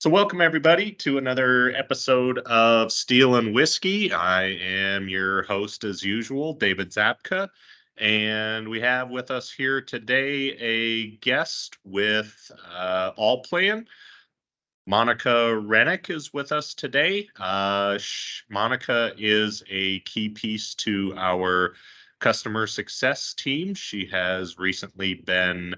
So welcome everybody to another episode of Steel and Whiskey. I am your host as usual, David Zapka, and we have with us here today a guest with All Plan. Monica Rennick is with us today. Monica is a key piece to our customer success team. She has recently been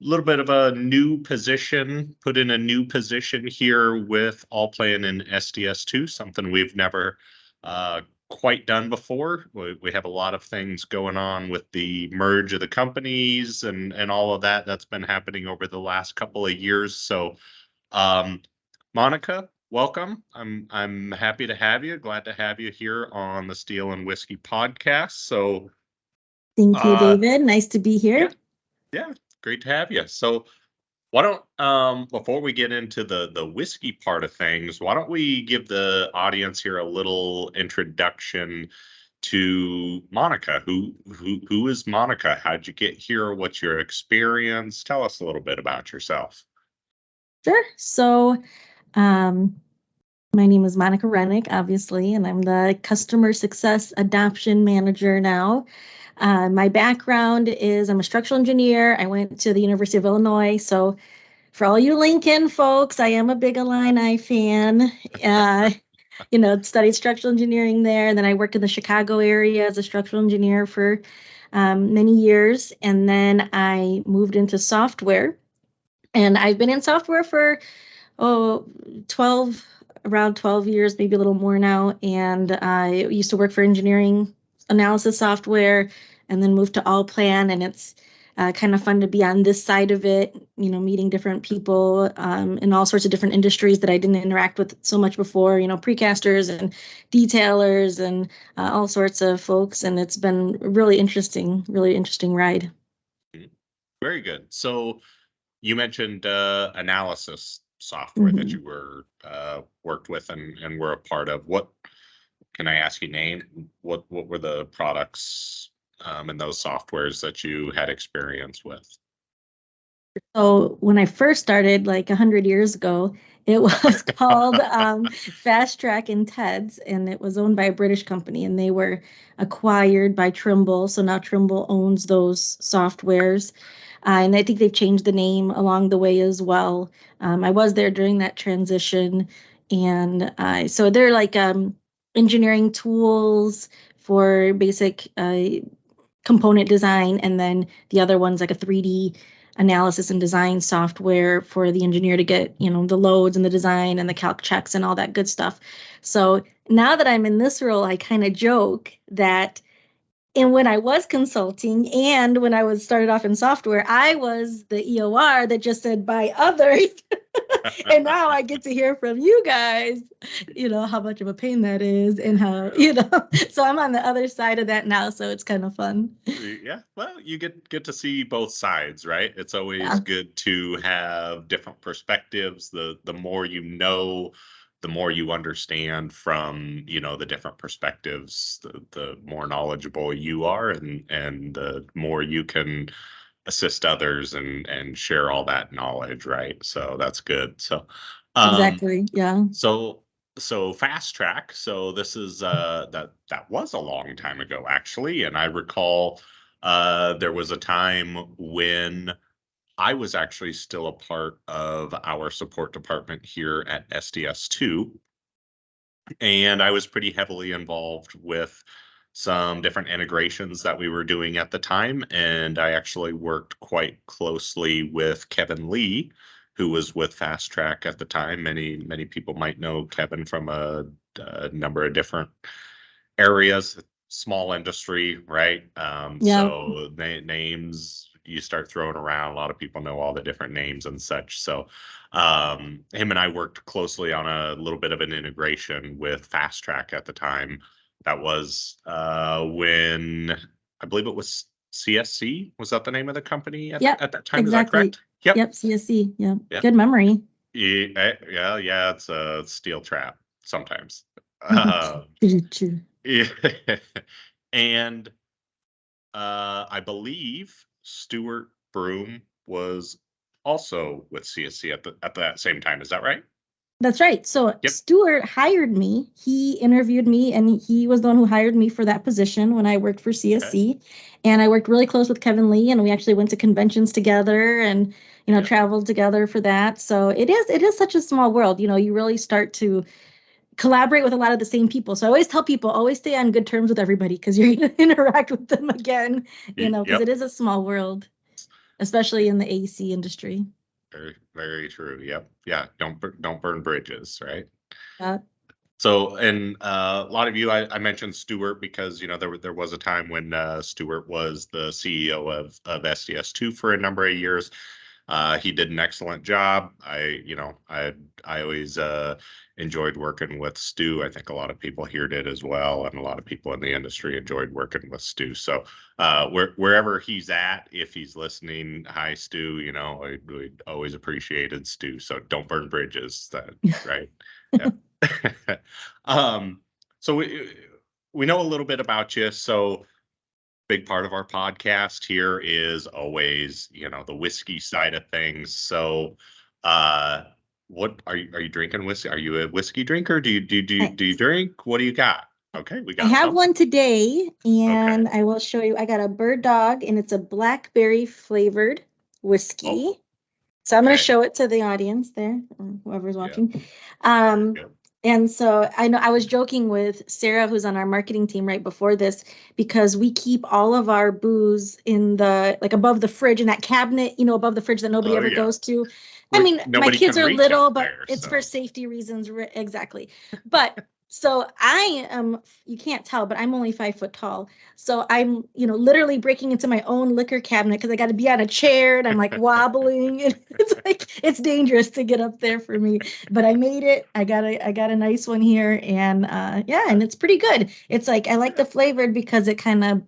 little bit of a new position, put in a new position here with All Plan and SDS2, something we've never quite done before. We have a lot of things going on with the merge of the companies and all of that that's been happening over the last couple of years. So Monica, welcome. I'm happy to have you. Glad to have you here on the Steel and Whiskey podcast. So thank you, David. Nice to be here. Yeah, great to have you. So why don't, before we get into the whiskey part of things, why don't we give the audience here a little introduction to Monica? Who is Monica? How'd you get here? What's your experience? Tell us a little bit about yourself. Sure. So, my name is Monica Rennick, obviously, and I'm the Customer Success Adoption Manager now. My background is I'm a structural engineer. I went to the University of Illinois. So for all you Lincoln folks, I am a big Illini fan. Studied structural engineering there. And then I worked in the Chicago area as a structural engineer for many years. And then I moved into software. And I've been in software for around 12 years, maybe a little more now. And I used to work for engineering analysis software and then moved to All Plan. And it's kind of fun to be on this side of it, meeting different people in all sorts of different industries that I didn't interact with so much before, precasters and detailers and all sorts of folks. And it's been a really interesting ride. Very good. So you mentioned analysis software that you were worked with and were a part of. What can I ask you name? What were the products and those softwares that you had experience with? So when I first started, like 100 years ago, it was called Fast Track and TEDS, and it was owned by a British company, and they were acquired by Trimble. So now Trimble owns those softwares. And I think they've changed the name along the way as well. I was there during that transition. And so they're like engineering tools for basic component design. And then the other one's like a 3D analysis and design software for the engineer to get, the loads and the design and the calc checks and all that good stuff. So now that I'm in this role, I kind of joke that when I was consulting and when I was started off in software, I was the EOR that just said by others. And now I get to hear from you guys, how much of a pain that is and how, so I'm on the other side of that now. So it's kind of fun. Yeah. Well, you get to see both sides, right? It's always good to have different perspectives. The more you know, the more you understand from, the different perspectives, the more knowledgeable you are and the more you can assist others and share all that knowledge, right? So that's good. So exactly. Yeah. So Fast Track. So this is that was a long time ago, actually. And I recall there was a time when I was actually still a part of our support department here at SDS2, and I was pretty heavily involved with some different integrations that we were doing at the time. And I actually worked quite closely with Kevin Lee, who was with Fast Track at the time. Many people might know Kevin from a number of different areas, small industry, right? So names you start throwing around, a lot of people know all the different names and such. So him and I worked closely on a little bit of an integration with Fast Track at the time. That was when I believe it was CSC. Was that the name of the company at that time? Exactly. Is that correct? Yep, CSC. Yeah. Good memory. Yeah, it's a steel trap sometimes. True. Yeah. And I believe Stuart Broom was also with CSC at that same time. Is that right? That's right. So Yep. Stuart hired me. He interviewed me and he was the one who hired me for that position when I worked for CSC. Okay. And I worked really close with Kevin Lee and we actually went to conventions together and, Yep. traveled together for that. So it is such a small world. You really start to collaborate with a lot of the same people. So I always tell people, always stay on good terms with everybody because you're going to interact with them again, because Yep. it is a small world, especially in the AC industry. Very, very true. Yep. Yeah. Don't burn bridges, right? Uh, So, and a lot of you, I mentioned Stuart because there was a time when Stuart was the CEO of SDS2 for a number of years. He did an excellent job. I always enjoyed working with Stu. I think a lot of people here did as well, and a lot of people in the industry enjoyed working with Stu. So wherever he's at, if he's listening, hi Stu. We always appreciated Stu. So don't burn bridges. Right? Yeah. So we know a little bit about you. So big part of our podcast here is always, the whiskey side of things. So, what are you drinking whiskey? Are you a whiskey drinker? Do you drink? What do you got? Okay, we I got have some. one today, Okay. and I will show you. I got a Bird Dog, and it's a blackberry flavored Oh, whiskey. So I'm going to okay. show it to the audience there, or whoever's Yeah. watching. Very Um, good. and so I know I was joking with Sarah, who's on our marketing team right before this, because we keep all of our booze in the like above the fridge in that cabinet, above the fridge that nobody Oh ever yeah. goes to. I mean, my Nobody kids can are reach up little, but there. it's for So safety reasons, exactly. But so I am, you can't tell, but I'm only 5 foot tall. So I'm, literally breaking into my own liquor cabinet because I got to be on a chair and I'm like wobbling. And it's like it's dangerous to get up there for me. But I made it. I got a nice one here, and yeah, and it's pretty good. It's like I like the flavored because it kind of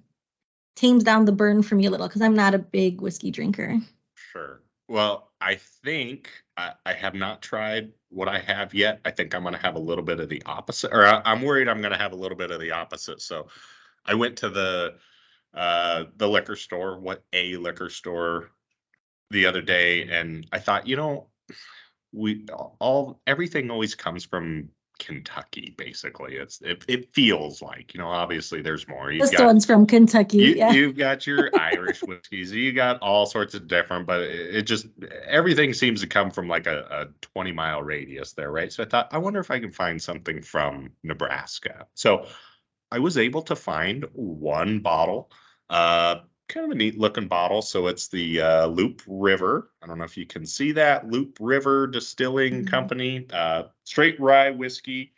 tames down the burn for me a little because I'm not a big whiskey drinker. sure. Well, I think I have not tried what I have yet. I think I'm going to have a little bit of the opposite, or I'm worried I'm going to have a little bit of the opposite. So I went to the liquor store, liquor store the other day, and I thought, we all everything always comes from Kentucky, basically. It feels like, obviously there's more. This one's from Kentucky. Yeah. You've got your Irish whiskeys, you got all sorts of different, but it just everything seems to come from like a 20-mile radius there, right? So I thought, I wonder if I can find something from Nebraska. So I was able to find one bottle, kind of a neat looking bottle. So it's the Loop River. I don't know if you can see that. Loop River Distilling Company, straight rye whiskey.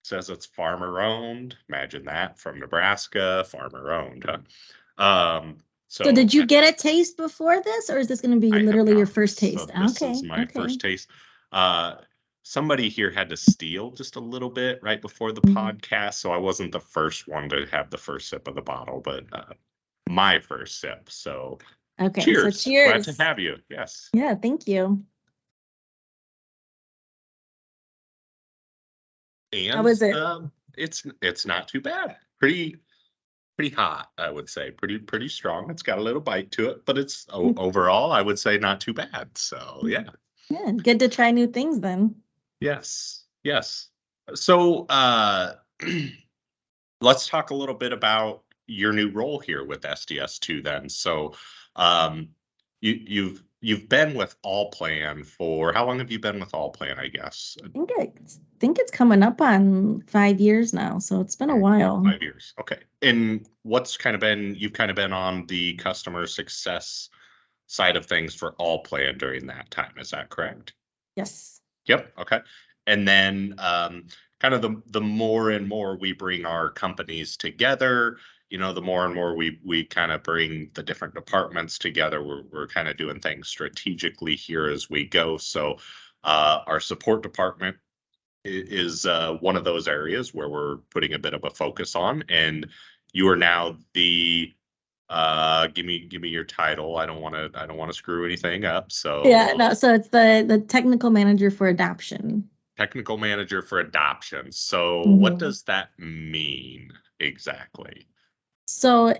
Says it's farmer owned. Imagine that, from Nebraska, farmer owned. Huh? So So did you get a taste before this, or is this going to be I have literally your not. first So taste? this is Okay, my okay. first taste. Uh, Somebody here had to steal just a little bit right before the Mhm. podcast, so I wasn't the first one to have the first sip of the bottle, but my first sip. So Okay, so cheers. Glad to cheers. have you. Yes. Yeah, thank you. How And is it? it's not too bad. Pretty hot, I would say. Pretty strong. It's got a little bite to it, but it's overall, I would say, not too bad. So yeah. Yeah, good to try new things then. Yes. Yes. So let's talk a little bit about your new role here with SDS2 then. So um you've been with All Plan for how long have you been with All Plan, I guess? I think it's coming up on 5 years now, so it's been a About while. 5 years. Okay. And you've kind of been on the customer success side of things for All Plan during that time. Is that correct? Yes. Yep. Okay. And then kind of the more and more we bring our companies together, the more and more we kind of bring the different departments together. We're kind of doing things strategically here as we go. So our support department is one of those areas where we're putting a bit of a focus on. And you are now the give me your title. I don't want to screw anything up. Yeah, So no, so it's the technical manager for adoption. technical manager for adoption. So what Mhm. does that mean exactly? So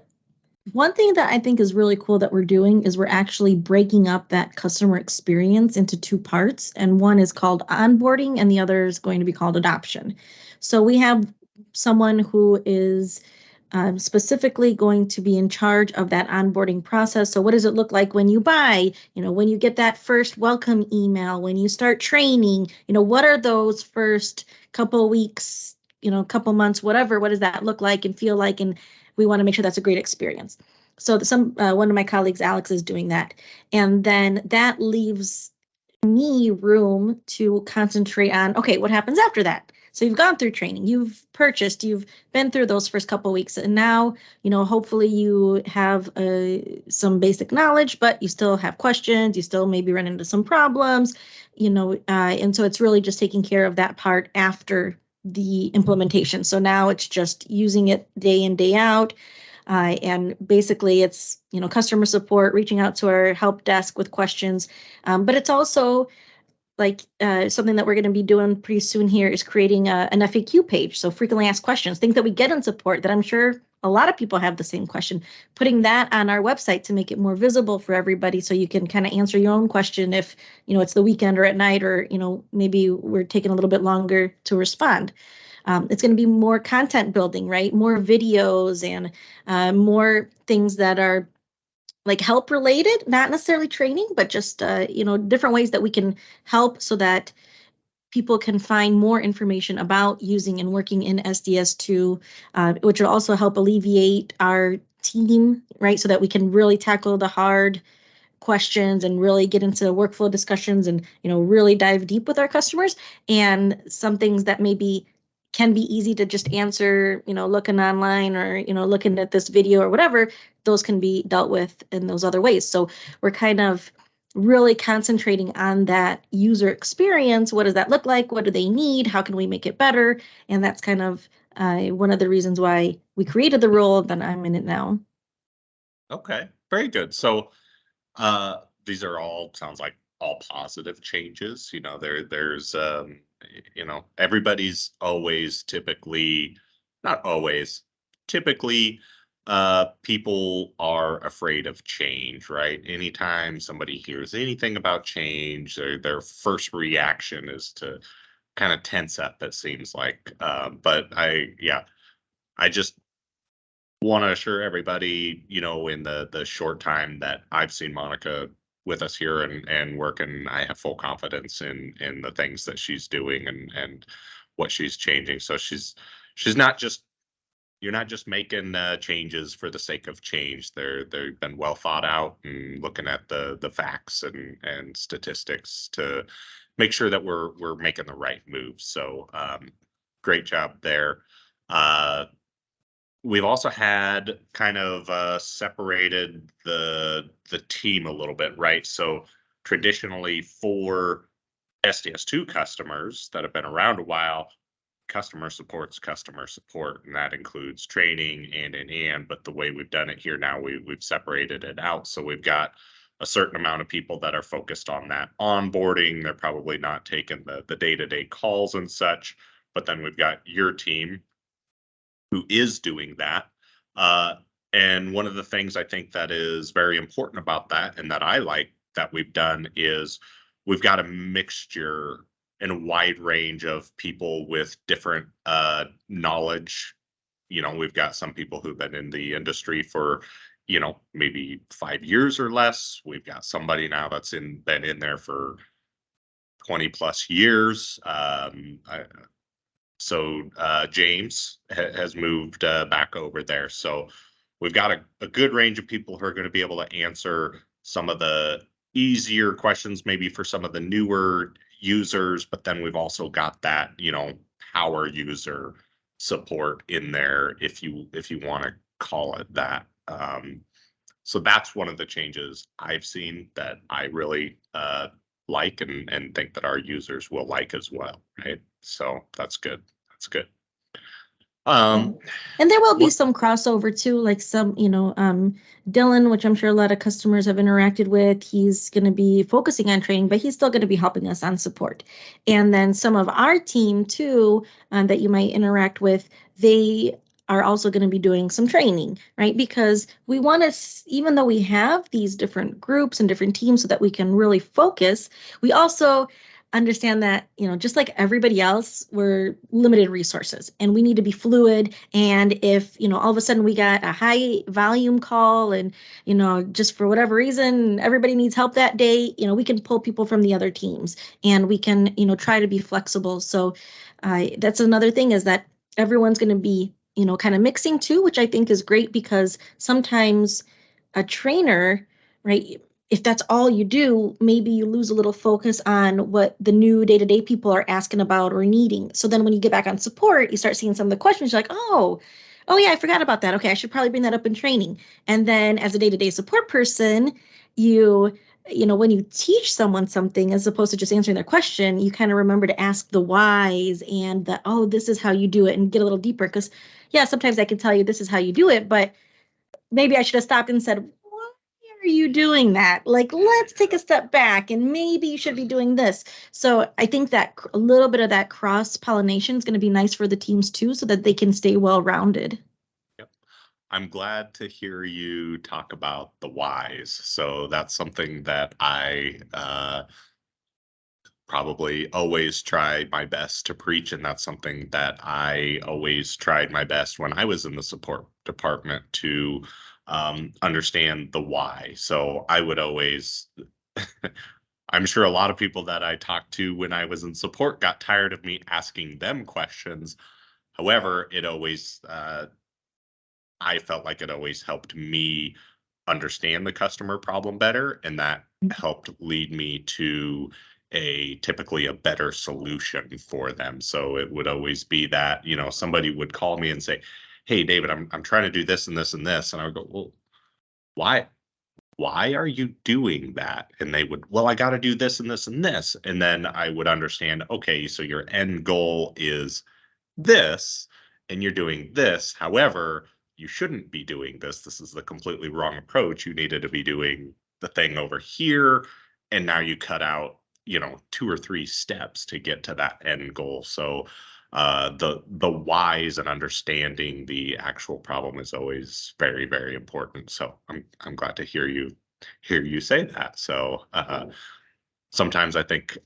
One thing that I think is really cool that we're doing is we're actually breaking up that customer experience into two parts. And one is called onboarding, and the other is going to be called adoption. So we have someone who is specifically going to be in charge of that onboarding process. So what does it look like when you buy, when you get that first welcome email, when you start training, what are those first couple weeks, couple months, whatever, what does that look like and feel like? And we want to make sure that's a great experience. So one of my colleagues, Alex, is doing that. And then that leaves me room to concentrate on, okay, what happens after that? So you've gone through training, you've purchased, you've been through those first couple of weeks, and now, hopefully you have some basic knowledge, but you still have questions, you still maybe run into some problems, and so it's really just taking care of that part after the implementation. So now it's just using it day in, day out. And basically it's, customer support, reaching out to our help desk with questions. But it's also like something that we're going to be doing pretty soon here is creating an FAQ page. So frequently asked questions, things that we get in support that I'm sure a lot of people have the same question, putting that on our website to make it more visible for everybody. So you can kind of answer your own question if, it's the weekend or at night, or, maybe we're taking a little bit longer to respond. It's going to be more content building, right? More videos and more things that are like help related, not necessarily training, but just, different ways that we can help so that people can find more information about using and working in SDS2, which will also help alleviate our team, right? So that we can really tackle the hard questions and really get into workflow discussions and, really dive deep with our customers. And some things that maybe can be easy to just answer, looking online or, looking at this video or whatever, those can be dealt with in those other ways. So we're kind of really concentrating on that user experience. What does that look like? What do they need? How can we make it better? And that's kind of one of the reasons why we created the role that I'm in it now. Okay, very good. So these are all sounds like all positive changes. There's everybody's always typically, not always, typically people are afraid of change, right? Anytime somebody hears anything about change, their first reaction is to kind of tense up, it seems like. But I just want to assure everybody, in the short time that I've seen Monica with us here and working, I have full confidence in the things that she's doing and what she's changing. So she's not just you're not just making changes for the sake of change. They've been well thought out and looking at the facts and statistics to make sure that we're making the right moves. So great job there. We've also had kind of separated the team a little bit, right? So traditionally for SDS2 customers that have been around a while, customer support's customer support, and that includes training and. But the way we've done it here now, we've separated it out. So we've got a certain amount of people that are focused on that onboarding. They're probably not taking the day-to-day calls and such. But then we've got your team who is doing that. And one of the things I think that is very important about that and that I like that we've done is we've got a mixture and a wide range of people with different knowledge. We've got some people who've been in the industry for, maybe 5 years or less. We've got somebody now that's been in there for 20 plus years. So James has moved back over there. So we've got a good range of people who are going to be able to answer some of the easier questions, maybe for some of the newer users. But then we've also got that, power user support in there, if you want to call it that. So that's one of the changes I've seen that I really like and think that our users will like as well, right? So that's good. That's good. And there will be some crossover too, like some, Dylan, which I'm sure a lot of customers have interacted with, he's going to be focusing on training, but he's still going to be helping us on support. And then some of our team too, that you might interact with, they are also going to be doing some training, right? Because we want to, even though we have these different groups and different teams so that we can really focus, we also understand that, just like everybody else, we're limited resources and we need to be fluid. And if, all of a sudden we got a high volume call and, just for whatever reason, everybody needs help that day, we can pull people from the other teams and we can, try to be flexible. So that's another thing, is that everyone's going to be, kind of mixing too, which I think is great, because sometimes a trainer, right, if that's all you do, maybe you lose a little focus on what the new day-to-day people are asking about or needing. So then when you get back on support, you start seeing some of the questions, you're like, oh yeah, I forgot about that. Okay, I should probably bring that up in training. And then as a day-to-day support person, you when you teach someone something, as opposed to just answering their question, you kind of remember to ask the whys and the, oh, this is how you do it, and get a little deeper. Because yeah, sometimes I can tell you this is how you do it, but maybe I should have stopped and said, why are you doing that? Like, let's take a step back and maybe you should be doing this. So I think that a little bit of that cross pollination is going to be nice for the teams too, so that they can stay well rounded. Yep. I'm glad to hear you talk about the whys. So that's something that I probably always try my best to preach, and that's something that I always tried my best when I was in the support department to understand the why. So I would always I'm sure a lot of people that I talked to when I was in support got tired of me asking them questions. However, it always I felt like it always helped me understand the customer problem better, and that helped lead me to typically a better solution for them. So it would always be that, somebody would call me and say, "Hey, David, I'm trying to do this and this and this," and I would go, "Well, why are you doing that?" And they would, "Well, I got to do this and this and this," and then I would understand, okay, so your end goal is this, and you're doing this. However, you shouldn't be doing this. This is the completely wrong approach. You needed to be doing the thing over here. And now you cut out, 2 or 3 steps to get to that end goal. So the whys and understanding the actual problem is always very, very important. So I'm glad to hear you say that. So sometimes I think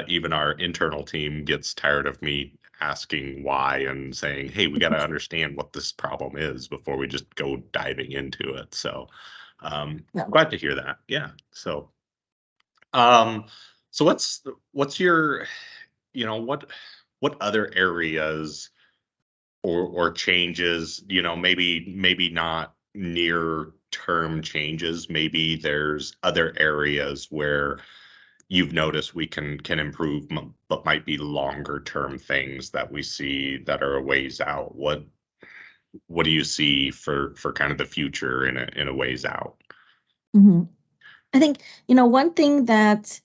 even our internal team gets tired of me asking why and saying, "Hey, we got to understand what this problem is before we just go diving into it." So Yeah. glad to hear that. Yeah. Um, so what's your, what other areas or changes, maybe not near term changes, maybe there's other areas where you've noticed we can improve, but might be longer term things that we see that are a ways out. What do you see for kind of the future in a ways out? Mm-hmm. I think, one thing that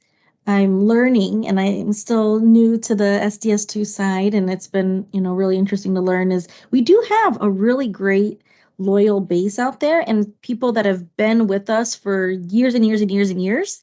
I'm learning, and I'm still new to the SDS2 side, and it's been, really interesting to learn, is we do have a really great loyal base out there and people that have been with us for years and years and years and years.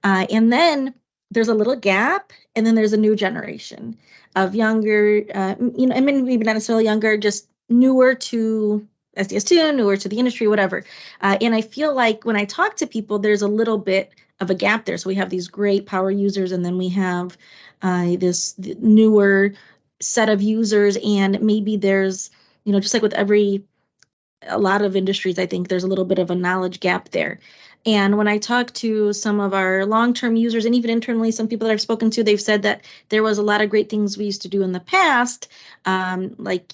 And then there's a little gap, and then there's a new generation of younger, I mean, maybe not necessarily younger, just newer to SDS2, newer to the industry, whatever. And I feel like when I talk to people, there's a little bit of a gap there. So we have these great power users, and then we have this newer set of users, and maybe there's, just like with a lot of industries, I think there's a little bit of a knowledge gap there. And when I talk to some of our long-term users, and even internally, some people that I've spoken to, they've said that there was a lot of great things we used to do in the past, like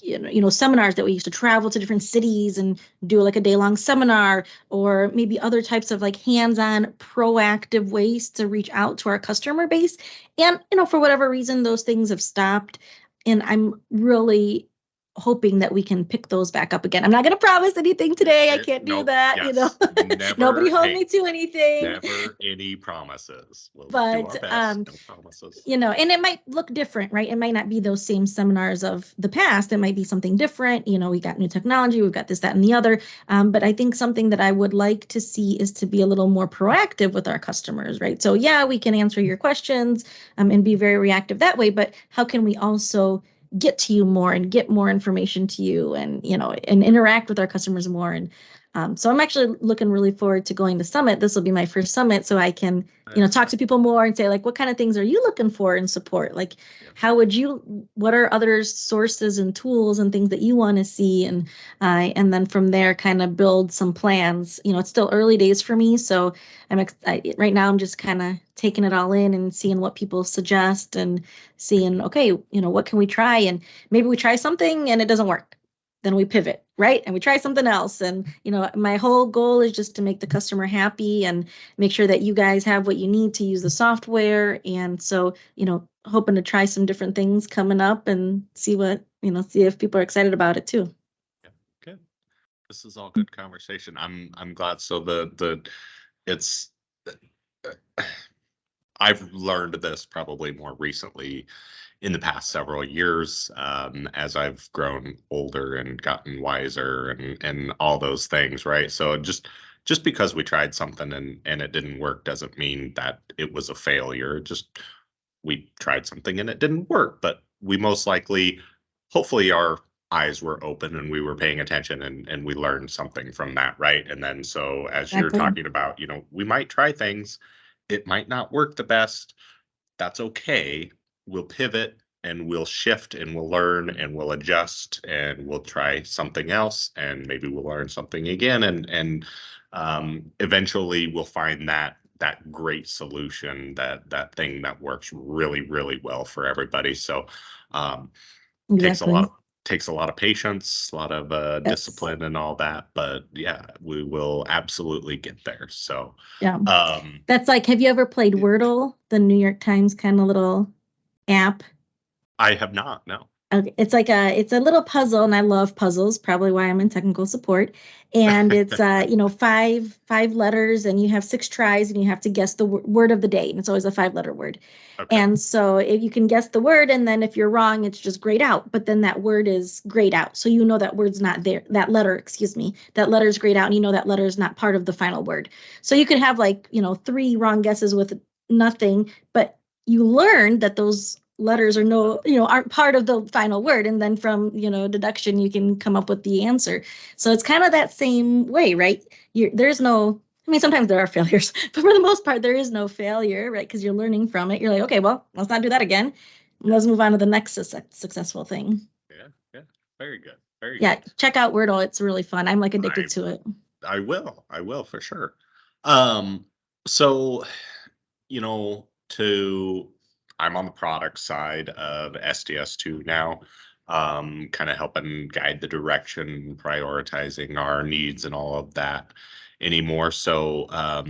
seminars that we used to travel to different cities and do like a day-long seminar, or maybe other types of like hands-on proactive ways to reach out to our customer base. And for whatever reason, those things have stopped. And I'm really hoping that we can pick those back up again. I'm not going to promise anything today. I can't do that. Yes, Nobody hold me to anything. Never any promises. We'll but do our best. No promises. And it might look different, right? It might not be those same seminars of the past. It might be something different. We got new technology, we've got this, that, and the other. But I think something that I would like to see is to be a little more proactive with our customers, right? So yeah, we can answer your questions and be very reactive that way. But how can we also get to you more and get more information to you, and and interact with our customers more. And so I'm actually looking really forward to going to Summit. This will be my first Summit, so I can talk to people more and say, like, what kind of things are you looking for in support? Like, how would you, what are other sources and tools and things that you want to see? And then from there, kind of build some plans. It's still early days for me, so right now I'm just kind of taking it all in and seeing what people suggest and seeing, okay, what can we try? And maybe we try something and it doesn't work. Then we pivot, right? And we try something else. And, my whole goal is just to make the customer happy and make sure that you guys have what you need to use the software. And so, hoping to try some different things coming up and see see if people are excited about it too. Yeah, good. This is all good conversation. I'm glad. So it's I've learned this probably more recently in the past several years, as I've grown older and gotten wiser and all those things, right? So just because we tried something and it didn't work doesn't mean that it was a failure. Just we tried something and it didn't work, but we most likely, hopefully, our eyes were open and we were paying attention and we learned something from that, right? And then so as you're Exactly. talking about, we might try things, it might not work the best. That's okay. We'll pivot and we'll shift and we'll learn and we'll adjust and we'll try something else and maybe we'll learn something again and eventually we'll find that great solution, that thing that works really, really well for everybody. So takes a Exactly. lot of patience, a lot of Yes. discipline and all that, but yeah, we will absolutely get there. So Yeah. That's like, have you ever played Wordle, the New York Times kind of little app? I have not, no. Okay. It's a little puzzle, and I love puzzles, probably why I'm in technical support. And it's five letters, and you have 6 tries, and you have to guess the word of the day, and it's always a 5-letter word. Okay. And so if you can guess the word, and then if you're wrong, it's just grayed out. But then that word is grayed out, so that word's not there. That letter, excuse me, that letter is grayed out, and that letter is not part of the final word. So you could have 3 wrong guesses with nothing, but you learn that those letters aren't part of the final word, and then from deduction you can come up with the answer. So it's kind of that same way, right? There's no, I mean, sometimes there are failures, but for the most part there is no failure, right? Because you're learning from it. You're like, okay, well, let's not do that again. Let's move on to the next successful thing. Yeah, very good. Yeah, check out Wordle. It's really fun. I'm addicted to it. I will for sure. So I'm on the product side of SDS2 now, kind of helping guide the direction, prioritizing our needs and all of that anymore. So, a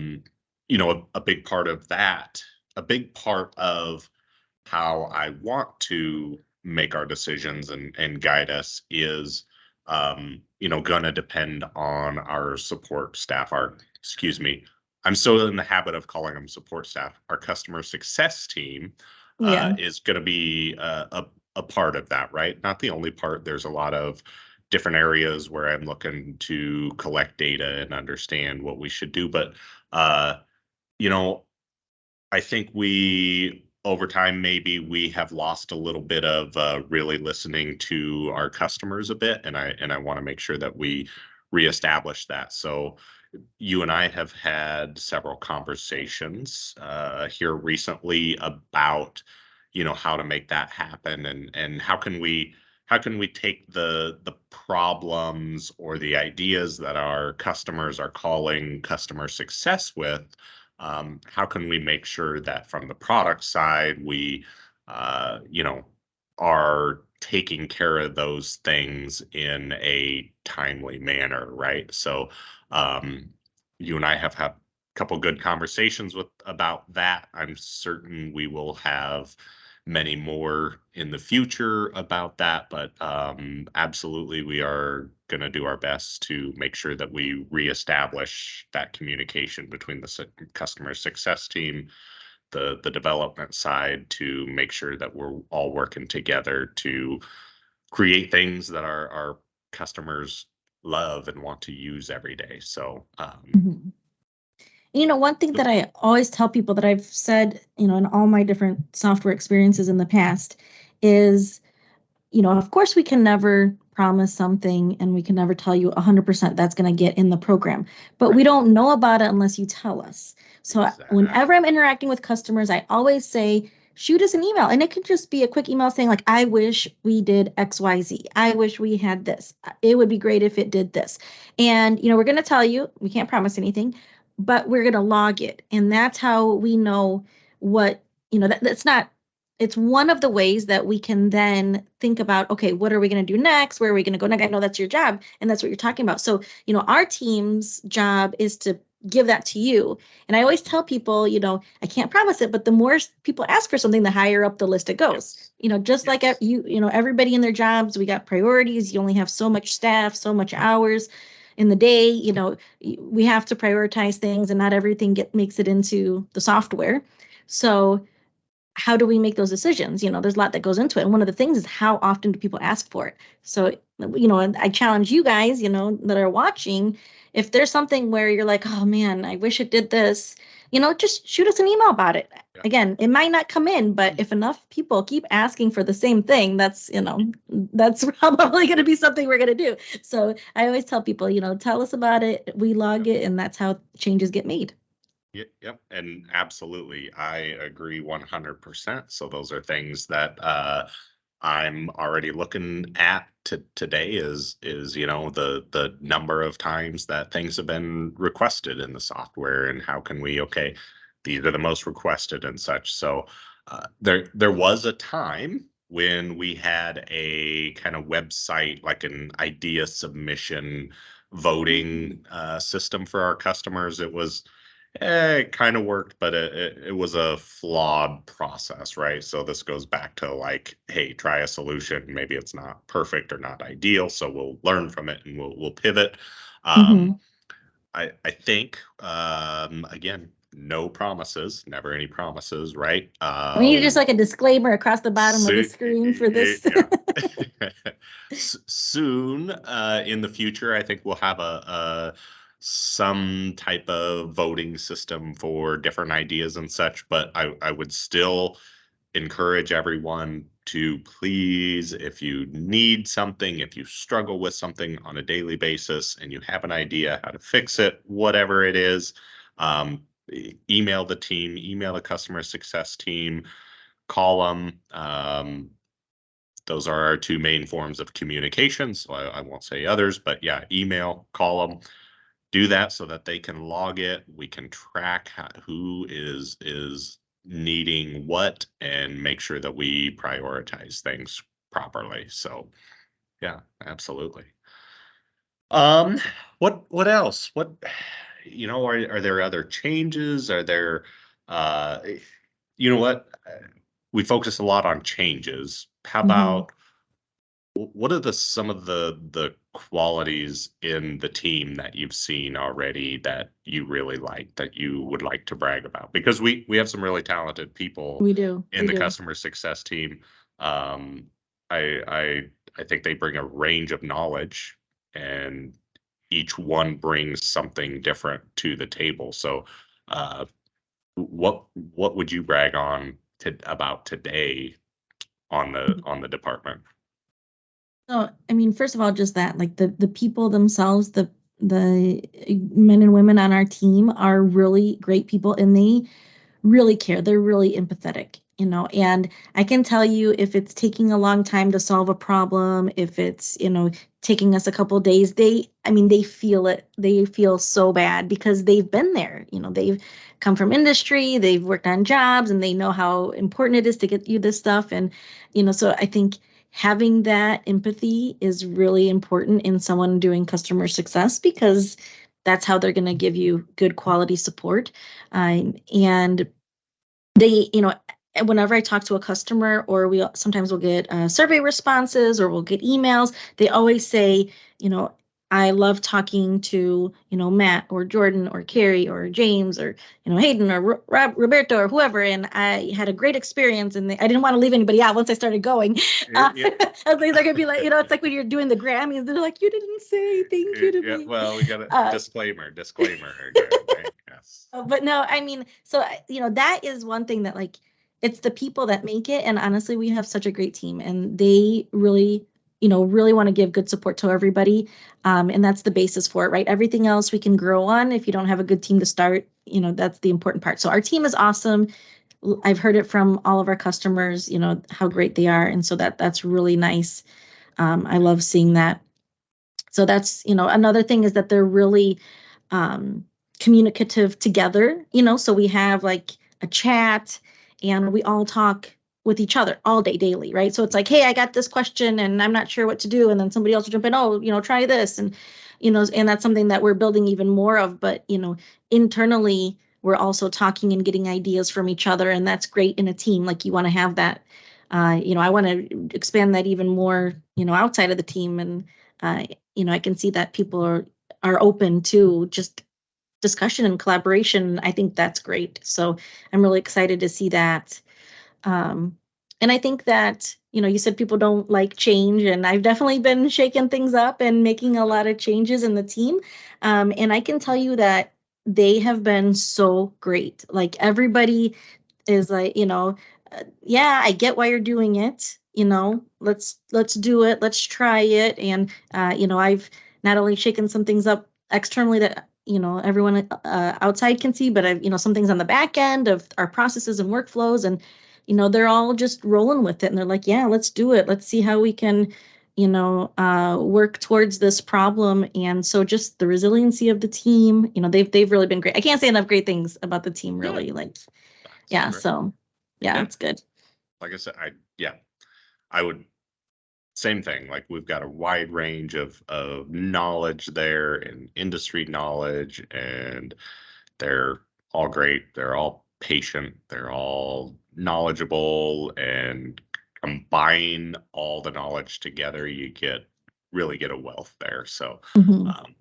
big part of that, a big part of how I want to make our decisions and guide us is, going to depend on our support staff, I'm still in the habit of calling them support staff. Our customer success team is going to be a part of that, right? Not the only part. There's a lot of different areas where I'm looking to collect data and understand what we should do. But, I think over time, maybe we have lost a little bit of really listening to our customers a bit. And I want to make sure that we reestablish that. So you and I have had several conversations here recently about, how to make that happen and how can we take the problems or the ideas that our customers are calling customer success with. How can we make sure that from the product side, we, are taking care of those things in a timely manner, right? So, you and I have had a couple good conversations about that. I'm certain we will have many more in the future about that, but absolutely we are going to do our best to make sure that we reestablish that communication between the customer success team, the development side, to make sure that we're all working together to create things that our customers love and want to use every day. So, one thing that I always tell people that I've said, in all my different software experiences in the past is of course we can never promise something and we can never tell you 100% that's going to get in the program, but we Right. don't know about it unless you tell us. So whenever Exactly. I'm interacting with customers, I always say, shoot us an email. And it can just be a quick email saying, like, I wish we did XYZ. I wish we had this. It would be great if it did this. And, we're going to tell you, we can't promise anything, but we're going to log it. And that's how we know what, that's not it's one of the ways that we can then think about, okay, what are we going to do next? Where are we going to go next? I know that's your job and that's what you're talking about. So, our team's job is to give that to you. And I always tell people, I can't promise it, but the more people ask for something, the higher up the list it goes. Yes. Just like Yes. everybody in their jobs, we got priorities. You only have so much staff, so much hours in the day. We have to prioritize things, and not everything makes it into the software. So how do we make those decisions? There's a lot that goes into it. And one of the things is, how often do people ask for it? So, and I challenge you guys, that are watching, if there's something where you're like, oh man, I wish it did this, just shoot us an email about it. Yeah. Again, it might not come in, but if enough people keep asking for the same thing, that's probably going to be something we're going to do. So I always tell people, tell us about it, we log it, and that's how changes get made. Yep, and absolutely, I agree 100%. So those are things that I'm already looking at today is the number of times that things have been requested in the software, and how can we, okay, these are the most requested and such. So there was a time when we had a kind of website, like an idea submission voting system for our customers. It was it kind of worked, but it was a flawed process, right? So this goes back to, like, hey, try a solution. Maybe it's not perfect or not ideal, so we'll learn from it and we'll pivot. Um, Mm-hmm. I think, again, no promises, never any promises, right? We need just like a disclaimer across the bottom of the So, screen for this. yeah. Soon, in the future, I think we'll have a some type of voting system for different ideas and such. But I would still encourage everyone to, please, if you need something, if you struggle with something on a daily basis and you have an idea how to fix it, whatever it is, email the team, email the customer success team, call them. Those are our two main forms of communication. So I won't say others, but yeah, email, call them, do that so that they can log it. We can track who is needing what, and make sure that we prioritize things properly. So yeah, absolutely. Um, what else? Are there other changes? Are there uh you know what? We focus a lot on changes. How Hmm. about what are some of the qualities in the team that you've seen already that you really like, that you would like to brag about? Because we have some really talented people We do. in We the do. customer success team. Um, I think they bring a range of knowledge, and each one brings something different to the table. So, uh, what would you brag on about today on the department? So, I mean, first of all, just that, like the people themselves, the men and women on our team are really great people, and they really care. They're really empathetic, and I can tell you, if it's taking a long time to solve a problem, if it's, taking us a couple of days, I mean, they feel it. They feel so bad because they've been there. They've come from industry, they've worked on jobs, and they know how important it is to get you this stuff. And, so I think having that empathy is really important in someone doing customer success, because that's how they're going to give you good quality support. And they, whenever I talk to a customer, or we sometimes will get survey responses, or we'll get emails, they always say, you know, I love talking to, Matt or Jordan or Carrie or James or, Hayden or Roberto or whoever. And I had a great experience, and I didn't want to leave anybody out once I started going. Yeah, They're going to be like, it's like when you're doing the Grammys, they're like, you didn't say thank you to yeah. me. Well, we got a Uh, disclaimer again, right? Yes. But no, I mean, so that is one thing that, like, it's the people that make it. And honestly, we have such a great team, and they really, really want to give good support to everybody. And that's the basis for it, right? Everything else we can grow on. If you don't have a good team to start, that's the important part. So our team is awesome. I've heard it from all of our customers, how great they are. And so that's really nice. I love seeing that. So that's, another thing is that they're really um, communicative together, so we have like a chat and we all talk with each other all day, daily, right? So it's like, hey, I got this question and I'm not sure what to do. And then somebody else will jump in, oh, try this. And, and that's something that we're building even more of. But, internally, we're also talking and getting ideas from each other. And that's great in a team. Like you want to have that. I want to expand that even more, outside of the team. And, I can see that people are open to just discussion and collaboration. I think that's great. So I'm really excited to see that. And I think that, you said people don't like change, and I've definitely been shaking things up and making a lot of changes in the team. And I can tell you that they have been so great. Like everybody is like, yeah, I get why you're doing it. Let's do it. Let's try it. And I've not only shaken some things up externally that everyone outside can see, but I've some things on the back end of our processes and workflows, and they're all just rolling with it, and they're like, yeah, let's do it. Let's see how we can work towards this problem. And so just the resiliency of the team, they've really been great. I can't say enough great things about the team, really. Good. Like, That's yeah, great. so yeah, it's good. Like I said, I would, same thing. Like we've got a wide range of knowledge there and industry knowledge, and they're all great. They're all patient. They're all knowledgeable, and combine all the knowledge together, you really get a wealth there. So, Mhm.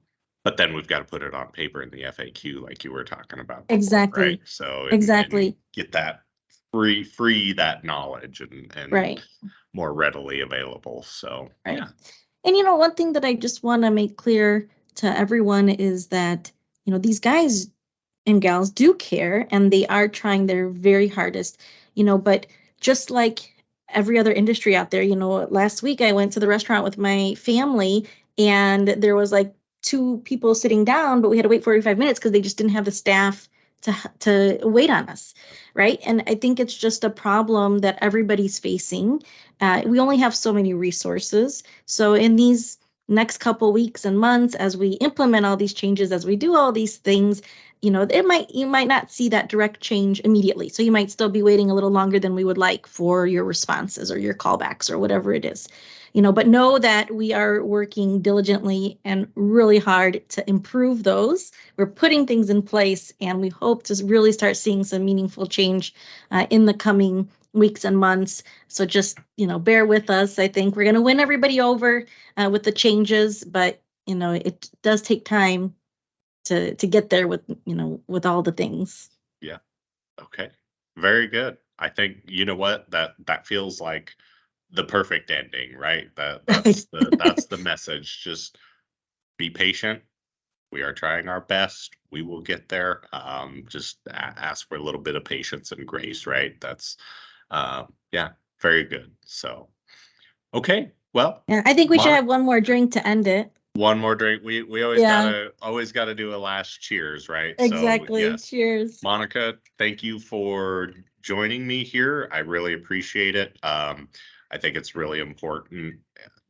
but then we've got to put it on paper in the FAQ, like you were talking about before, right? Exactly. So, and Exactly. get that free that knowledge and Right. more readily available. So, Right. yeah. And one thing that I just want to make clear to everyone is that, these guys and gals do care, and they are trying their very hardest, but just like every other industry out there, last week I went to the restaurant with my family, and there was like two people sitting down, but we had to wait 45 minutes because they just didn't have the staff to wait on us, right? And I think it's just a problem that everybody's facing. We only have so many resources. So in these next couple weeks and months, as we implement all these changes, as we do all these things, you might not see that direct change immediately. So you might still be waiting a little longer than we would like for your responses or your callbacks or whatever it is. But know that we are working diligently and really hard to improve those. We're putting things in place, and we hope to really start seeing some meaningful change in the coming weeks and months. So just, bear with us. I think we're going to win everybody over with the changes, but, it does take time to get there with, with all the things. Yeah. Okay. Very good. I think, you know what, that feels like the perfect ending, right? That's the message. Just be patient. We are trying our best. We will get there. Just ask for a little bit of patience and grace, right? That's yeah, very good. So, okay. Well, Yeah, I think we should Monica, have one more drink to end it. one more drink. We Yeah, always gotta do a last cheers, right? So exactly. yes. Cheers. Monica, thank you for joining me here. I really appreciate it. I think it's really important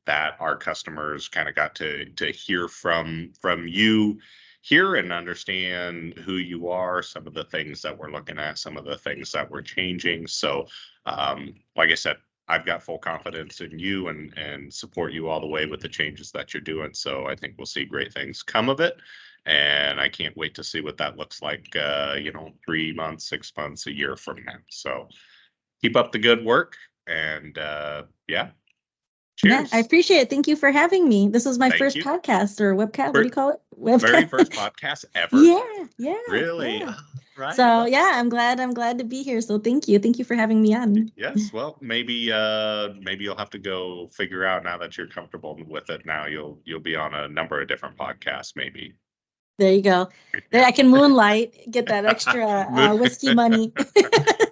that our customers kind of got to hear from you here and understand who you are, some of the things that we're looking at, some of the things that we're changing. So, like I said, I've got full confidence in you and support you all the way with the changes that you're doing. So I think we'll see great things come of it. And I can't wait to see what that looks like, 3 months, 6 months, a year from now. So keep up the good work, and yeah, Yeah, I cheers. appreciate it. Thank you for having me. This was my Thank first you. podcast or webcast. What do you For call it? very Webcast. first podcast ever. Yeah, yeah, Really? yeah. Right. So Well, yeah, I'm glad to be here. So thank you. Thank you for having me on. yes. Well, maybe you'll have to go figure out, now that you're comfortable with it. Now you'll be on a number of different podcasts, maybe. There you go. There, I can moonlight, get that extra whiskey money.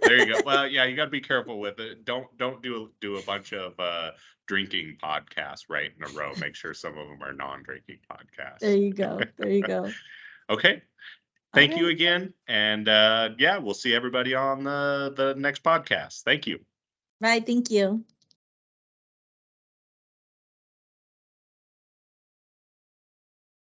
There you go. Well, yeah, you got to be careful with it. Don't do a bunch of drinking podcasts right in a row. Make sure some of them are non-drinking podcasts. There you go. There you go. Okay. Thank you right. again. And yeah, we'll see everybody on the next podcast. Thank you. Right. Thank you.